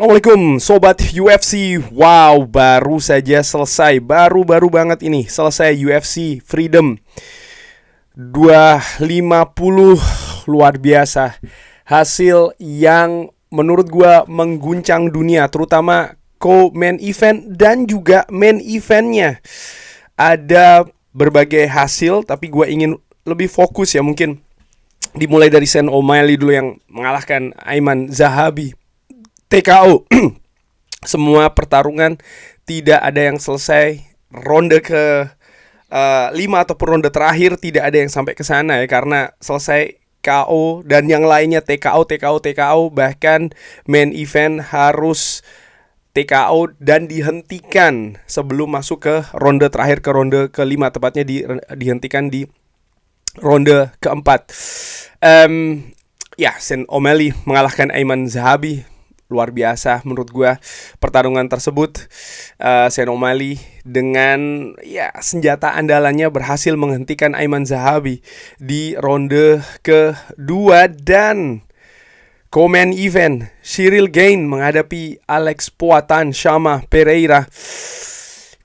Assalamualaikum Sobat UFC. Wow, baru saja selesai. Baru banget ini selesai UFC Freedom 250. Luar biasa. Hasil yang menurut gua mengguncang dunia, terutama co-main event dan juga main eventnya. Ada berbagai hasil, tapi gua ingin lebih fokus ya, mungkin dimulai dari Sean O'Malley dulu yang mengalahkan Ayman Zahabi TKO. Semua pertarungan tidak ada yang selesai. Ronde ke 5 ataupun ronde terakhir tidak ada yang sampai ke sana ya, karena selesai KO dan yang lainnya TKO. Bahkan main event harus TKO dan dihentikan sebelum masuk ke ronde terakhir, ke ronde kelima tepatnya, dihentikan di ronde keempat. Sean O'Malley mengalahkan Ayman Zahabi. Luar biasa menurut gue pertarungan tersebut. Sean O'Malley dengan senjata andalannya berhasil menghentikan Ayman Zahabi di ronde kedua. Dan co-main event, Ciryl Gane menghadapi Alex Poatan Shama Pereira.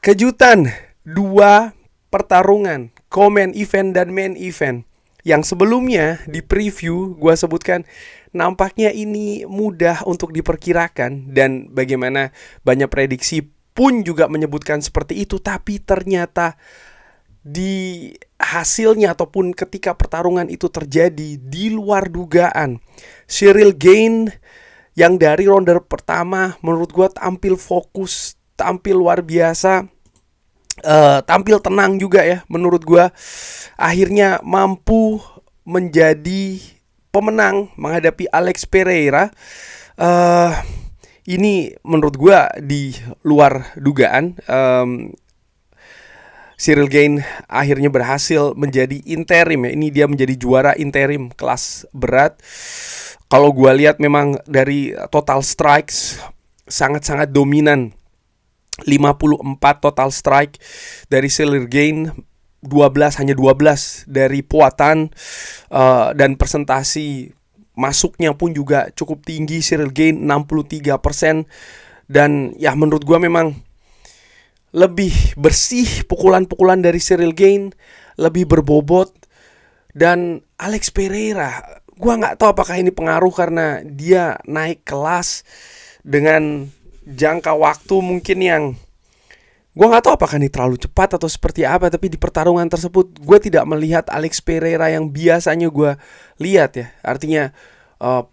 Kejutan, dua pertarungan co-main event dan main event yang sebelumnya di preview gue sebutkan nampaknya ini mudah untuk diperkirakan, dan bagaimana banyak prediksi pun juga menyebutkan seperti itu. Tapi ternyata di hasilnya ataupun ketika pertarungan itu terjadi di luar dugaan. Ciryl Gane yang dari ronde pertama menurut gue tampil fokus, tampil luar biasa, tampil tenang juga ya menurut gue. Akhirnya mampu menjadi pemenang menghadapi Alex Pereira. Ini menurut gue di luar dugaan. Ciryl Gane akhirnya berhasil menjadi interim ya. Ini dia menjadi juara interim kelas berat. Kalau gue lihat memang dari total strikes sangat-sangat dominan. 54 total strike dari Ciryl Gane, hanya 12 dari Poatan, dan presentasi masuknya pun juga cukup tinggi. Ciryl Gane 63%. Dan ya menurut gue memang lebih bersih pukulan-pukulan dari Ciryl Gane, lebih berbobot. Dan Alex Pereira, gue gak tahu apakah ini pengaruh karena dia naik kelas dengan jangka waktu mungkin yang gue gak tahu apakah ini terlalu cepat atau seperti apa. Tapi di pertarungan tersebut gue tidak melihat Alex Pereira yang biasanya gue lihat ya. Artinya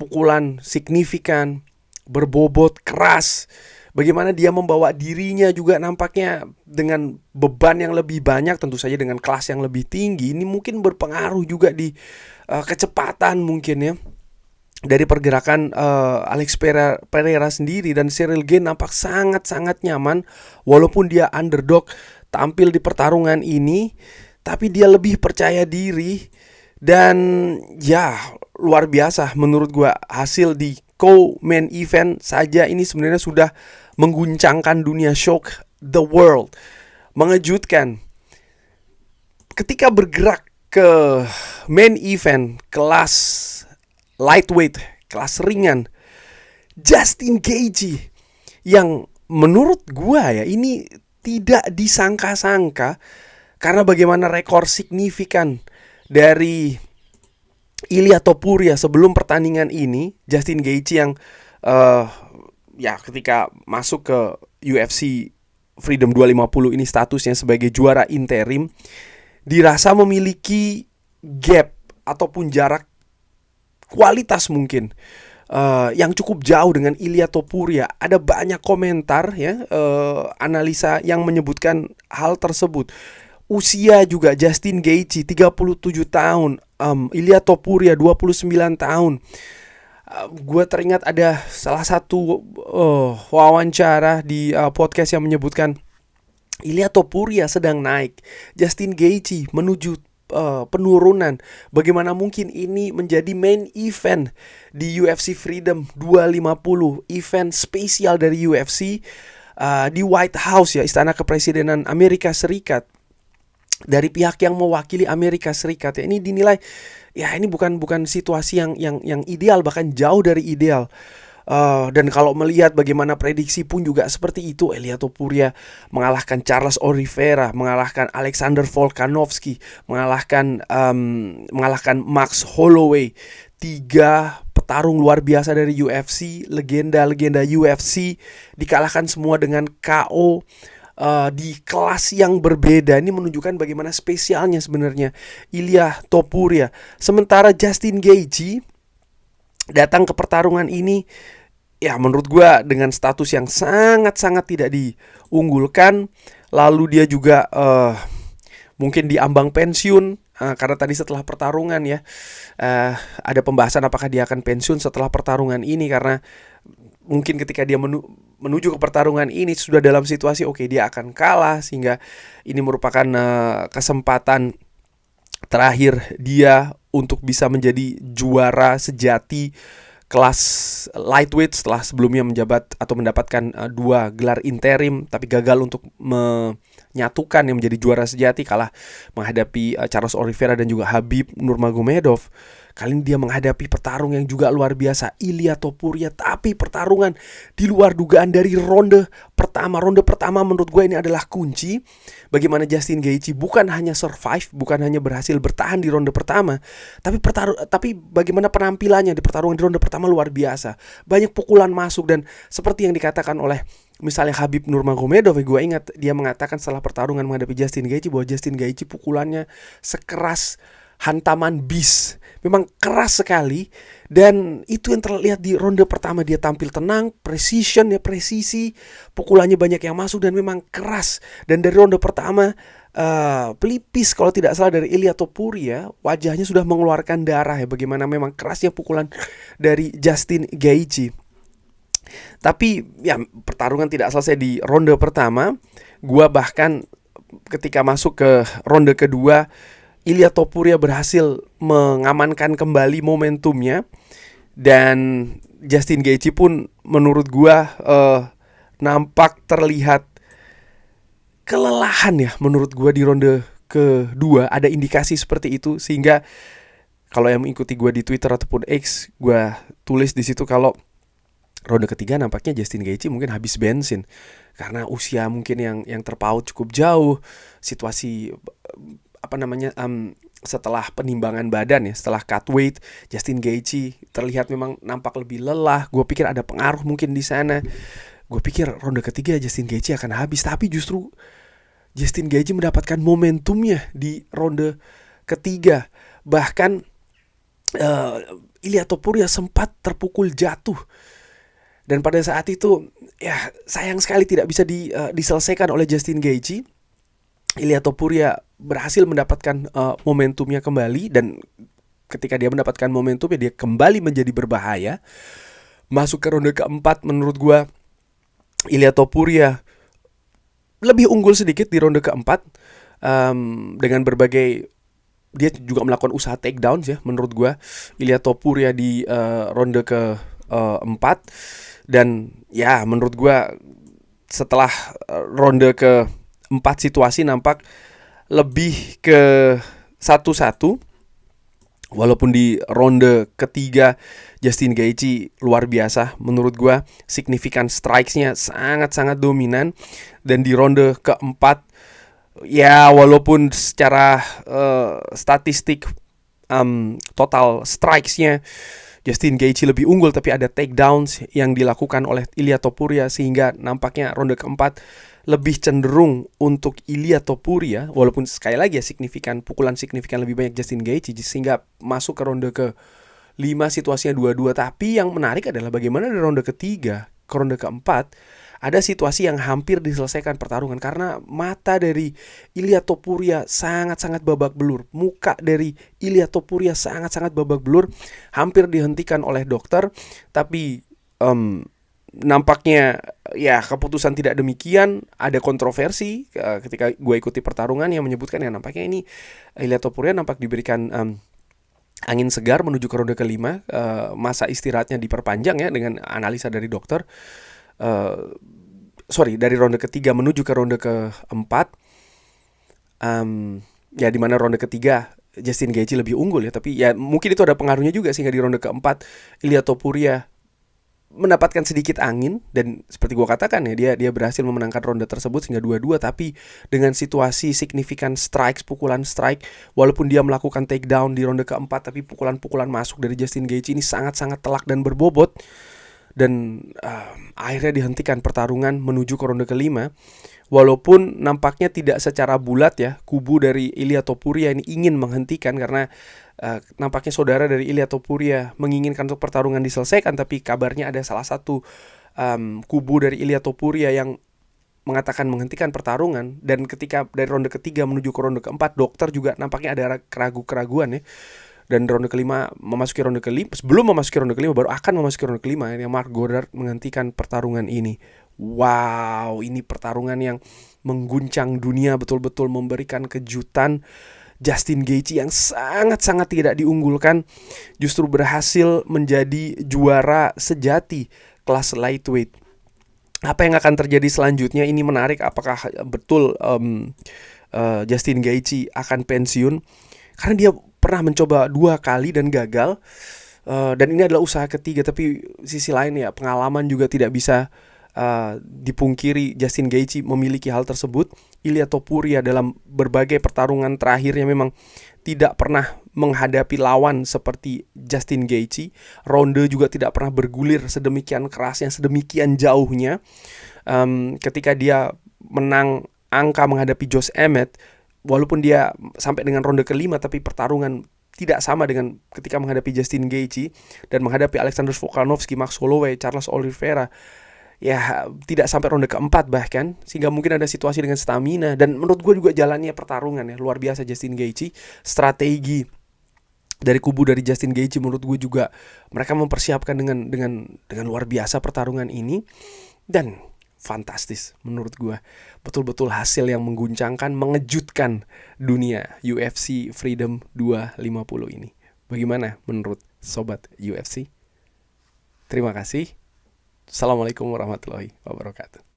pukulan signifikan, berbobot, keras. Bagaimana dia membawa dirinya juga nampaknya dengan beban yang lebih banyak, tentu saja dengan kelas yang lebih tinggi. Ini mungkin berpengaruh juga di kecepatan mungkin ya dari pergerakan Alex Pereira sendiri. Dan Ciryl Gane nampak sangat-sangat nyaman walaupun dia underdog tampil di pertarungan ini, tapi dia lebih percaya diri. Dan ya luar biasa menurut gua hasil di co-main event saja ini sebenarnya sudah mengguncangkan dunia, shock the world, mengejutkan. Ketika bergerak ke main event kelas lightweight, kelas ringan, Justin Gaethje yang menurut gua ya ini tidak disangka-sangka karena bagaimana rekor signifikan dari Ilia Topuria sebelum pertandingan ini. Justin Gaethje yang ketika masuk ke UFC Freedom 250 ini statusnya sebagai juara interim, dirasa memiliki gap ataupun jarak kualitas mungkin yang cukup jauh dengan Ilia Topuria. Ada banyak komentar ya, analisa yang menyebutkan hal tersebut. Usia juga, Justin Gaethje 37 tahun, Ilia Topuria 29 tahun. Gue teringat ada salah satu wawancara di podcast yang menyebutkan Ilia Topuria sedang naik, Justin Gaethje menuju penurunan. Bagaimana mungkin ini menjadi main event di UFC Freedom 250, event spesial dari UFC di White House ya, Istana Kepresidenan Amerika Serikat, dari pihak yang mewakili Amerika Serikat ya. Ini dinilai ya ini bukan situasi yang ideal, bahkan jauh dari ideal. Dan kalau melihat bagaimana prediksi pun juga seperti itu. Ilia Topuria mengalahkan Charles Oliveira, mengalahkan Alexander Volkanovski, mengalahkan Max Holloway. 3 petarung luar biasa dari UFC, legenda-legenda UFC dikalahkan semua dengan KO di kelas yang berbeda. Ini menunjukkan bagaimana spesialnya sebenarnya Ilia Topuria. Sementara Justin Gaethje datang ke pertarungan ini, ya menurut gue dengan status yang sangat-sangat tidak diunggulkan. Lalu dia juga mungkin diambang pensiun, karena tadi setelah pertarungan ya, ada pembahasan apakah dia akan pensiun setelah pertarungan ini, karena mungkin ketika dia menuju ke pertarungan ini sudah dalam situasi oke, dia akan kalah, sehingga ini merupakan kesempatan terakhir dia untuk bisa menjadi juara sejati kelas lightweight setelah sebelumnya menjabat atau mendapatkan 2 gelar interim, tapi gagal untuk menyatukan yang menjadi juara sejati, kalah menghadapi Charles Oliveira dan juga Khabib Nurmagomedov. Kali ini dia menghadapi petarung yang juga luar biasa, Ilia Topuria, tapi pertarungan di luar dugaan dari ronde pertama. Ronde pertama menurut gue ini adalah kunci bagaimana Justin Gaethje bukan hanya survive, bukan hanya berhasil bertahan di ronde pertama, tapi bagaimana penampilannya di pertarungan di ronde pertama luar biasa. Banyak pukulan masuk, dan seperti yang dikatakan oleh misalnya Khabib Nurmagomedov, gue ingat dia mengatakan setelah pertarungan menghadapi Justin Gaethje bahwa Justin Gaethje pukulannya sekeras hantaman bis, memang keras sekali. Dan itu yang terlihat di ronde pertama. Dia tampil tenang, presisi, pukulannya banyak yang masuk dan memang keras. Dan dari ronde pertama pelipis kalau tidak salah dari Ilia Topuria, wajahnya sudah mengeluarkan darah ya, bagaimana memang kerasnya pukulan dari Justin Gaethje. Tapi ya pertarungan tidak selesai di ronde pertama. Gua bahkan ketika masuk ke ronde kedua, Ilia Topuria berhasil mengamankan kembali momentumnya, dan Justin Gaethje pun menurut gua nampak terlihat kelelahan ya menurut gua di ronde kedua. Ada indikasi seperti itu, sehingga kalau yang mengikuti gua di Twitter ataupun X, gua tulis di situ kalau ronde ketiga nampaknya Justin Gaethje mungkin habis bensin karena usia mungkin yang terpaut cukup jauh, situasi setelah penimbangan badan ya, setelah cut weight, Justin Gaethje terlihat memang nampak lebih lelah. Gue pikir ada pengaruh mungkin di sana. Gue pikir ronde ketiga Justin Gaethje akan habis, tapi justru Justin Gaethje mendapatkan momentumnya di ronde ketiga. Bahkan Ilia Topuria sempat terpukul jatuh, dan pada saat itu ya sayang sekali tidak bisa diselesaikan oleh Justin Gaethje. Ilia Topuria berhasil mendapatkan momentumnya kembali, dan ketika dia mendapatkan momentumnya dia kembali menjadi berbahaya. Masuk ke ronde keempat, menurut gua Ilia Topuria lebih unggul sedikit di ronde keempat, dengan berbagai, dia juga melakukan usaha takedowns ya menurut gua Ilia Topuria di ronde keempat. Dan ya menurut gua setelah ronde ke-4 situasi nampak lebih ke 1-1. Walaupun di ronde ketiga Justin Gaethje luar biasa menurut gua, signifikan strikes-nya sangat-sangat dominan. Dan di ronde keempat ya walaupun secara statistik total strikes-nya Justin Gaethje lebih unggul, tapi ada takedowns yang dilakukan oleh Ilia Topuria, sehingga nampaknya ronde keempat lebih cenderung untuk Ilia Topuria. Walaupun sekali lagi ya pukulan signifikan lebih banyak Justin Gaethje, sehingga masuk ke ronde ke-5 situasinya 2-2. Tapi yang menarik adalah bagaimana di ronde ketiga ke ronde keempat ada situasi yang hampir diselesaikan pertarungan, karena mata dari Ilia Topuria sangat-sangat babak belur. Muka dari Ilia Topuria sangat-sangat babak belur, hampir dihentikan oleh dokter. Tapi nampaknya ya keputusan tidak demikian. Ada kontroversi ketika gue ikuti pertarungan yang menyebutkan ya nampaknya ini Ilia Topuria nampak diberikan angin segar menuju ke ronde ke-5. Masa istirahatnya diperpanjang ya dengan analisa dari dokter. Dari ronde ketiga menuju ke ronde keempat, ya di mana ronde ketiga Justin Gaethje lebih unggul ya, tapi ya mungkin itu ada pengaruhnya juga sehingga di ronde keempat Ilia Topuria mendapatkan sedikit angin, dan seperti gua katakan ya, dia berhasil memenangkan ronde tersebut sehingga 2-2, tapi dengan situasi signifikan pukulan strike, walaupun dia melakukan takedown di ronde keempat, tapi pukulan-pukulan masuk dari Justin Gaethje ini sangat-sangat telak dan berbobot, dan akhirnya dihentikan pertarungan menuju ke ronde kelima. Walaupun nampaknya tidak secara bulat ya, kubu dari Ilia Topuria ini ingin menghentikan, karena nampaknya saudara dari Ilia Topuria menginginkan untuk pertarungan diselesaikan, tapi kabarnya ada salah satu kubu dari Ilia Topuria yang mengatakan menghentikan pertarungan. Dan ketika dari ronde ketiga menuju ke ronde keempat, dokter juga nampaknya ada keraguan ya. Dan ronde kelima memasuki ronde kelima, sebelum memasuki ronde kelima, baru akan memasuki ronde kelima, yang Marc Goddard menghentikan pertarungan ini. Wow, ini pertarungan yang mengguncang dunia, betul-betul memberikan kejutan. Justin Gaethje yang sangat-sangat tidak diunggulkan justru berhasil menjadi juara sejati kelas lightweight. Apa yang akan terjadi selanjutnya ini menarik. Apakah betul Justin Gaethje akan pensiun? Karena dia pernah mencoba 2 kali dan gagal, dan ini adalah usaha ketiga. Tapi sisi lain ya, pengalaman juga tidak bisa dipungkiri. Justin Gaethje memiliki hal tersebut. Ilia Topuria dalam berbagai pertarungan terakhirnya memang tidak pernah menghadapi lawan seperti Justin Gaethje. Ronde juga tidak pernah bergulir sedemikian kerasnya, sedemikian jauhnya. Ketika dia menang angka menghadapi Josh Emmett, walaupun dia sampai dengan ronde kelima, tapi pertarungan tidak sama dengan ketika menghadapi Justin Gaethje dan menghadapi Alexander Volkanovski, Max Holloway, Charles Oliveira. Ya, tidak sampai ronde keempat bahkan, sehingga mungkin ada situasi dengan stamina. Dan menurut gue juga jalannya pertarungan ya luar biasa Justin Gaethje. Strategi dari kubu dari Justin Gaethje menurut gue juga mereka mempersiapkan dengan luar biasa pertarungan ini, dan fantastis menurut gue. Betul-betul hasil yang mengguncangkan, mengejutkan dunia UFC Freedom 250 ini. Bagaimana menurut sobat UFC? Terima kasih. Assalamualaikum warahmatullahi wabarakatuh.